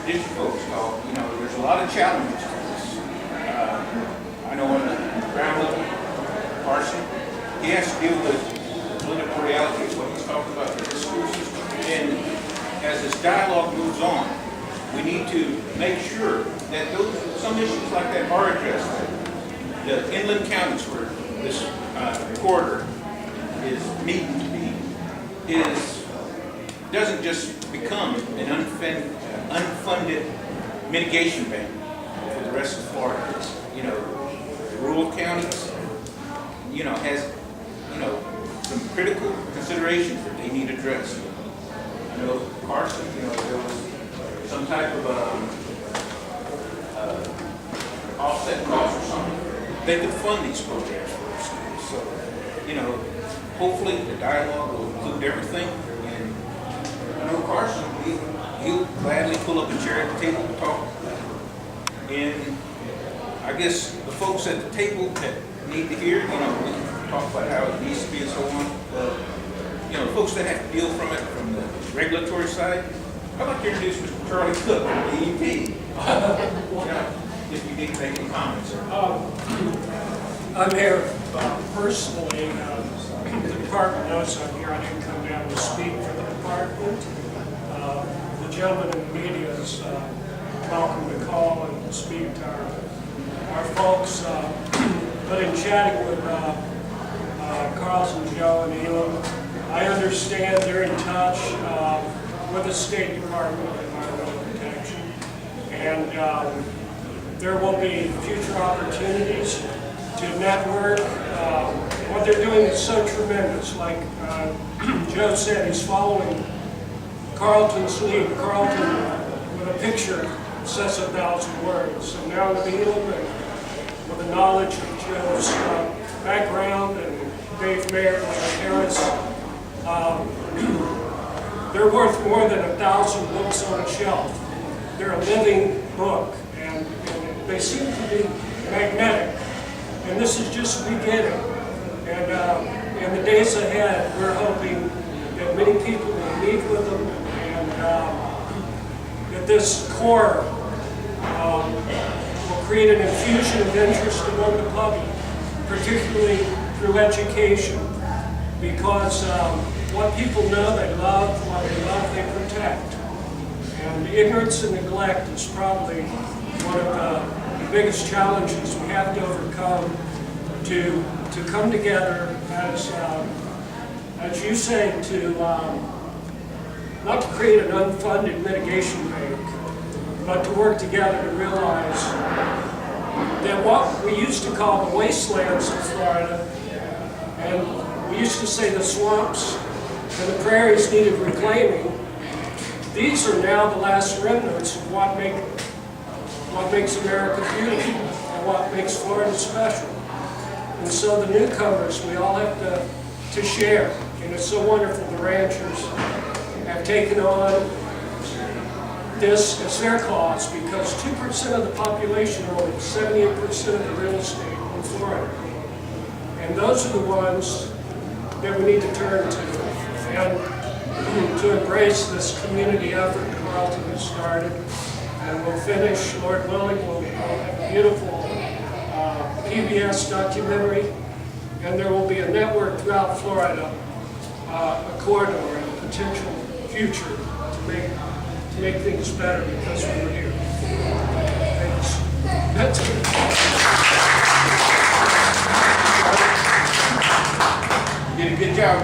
tradition folks talk, there's a lot of challenges to this. I know on the ground level, Carson, he has to deal with political reality of what he's talking about in the school system. And as this dialogue moves on, we need to make sure that some issues like that are addressed. The inland counties where this corridor is needing to be doesn't just become an unfunded mitigation bank for the rest of Florida. The rural counties, has some critical considerations that they need addressed. I know Carson, there was some type of offset cost or something. They could fund these programs for their schools. So, hopefully the dialogue will include everything. And I know Carson, he'll gladly pull up a chair at the table to talk. And I guess the folks at the table that need to hear, we can talk about how it needs to be and so on. The folks that have to deal from it from the regulatory side, I'd like to introduce Mr. Charlie Cook, DEP. If you need to make any comments. I'm here personally. The department knows I'm here. I didn't come down to speak for the department. The gentleman in the media is welcome to call and speak to our folks. But in chatting with Carlson, Joe, and Elam, I understand they're in touch with the State Department of Environmental Protection, and there will be future opportunities to network. What they're doing is so tremendous. Like Joe said, he's following Carlton's lead. Carlton, with a picture, says 1,000 words. So now with Elam and with the knowledge of Joe's background and Dave Mayer and our parents, they're worth more than 1,000 books on a shelf. They're a living book, and they seem to be magnetic. And this is just the beginning. And in the days ahead, we're hoping that many people will meet with them, and that this core will create an infusion of interest among the public, particularly through education, because what people know they love, what they love they protect. And ignorance and neglect is probably one of the biggest challenges we have to overcome to come together as you say, to not to create an unfunded mitigation bank, but to work together to realize that what we used to call the wastelands of Florida, and we used to say the swamps and the prairies needed reclaiming, these are now the last remnants of what makes America beautiful and what makes Florida special. And so the newcomers, we all have to share. And it's so wonderful the ranchers have taken on this as their cause, because 2% of the population owns 78% of the real estate in Florida. And those are the ones that we need to turn to and to embrace this community effort Carlton has started. And we'll finish, Lord willing, we'll have a beautiful PBS documentary, and there will be a network throughout Florida, a corridor and a potential future to make things better because we were here. Thanks. That's it. You did a good job.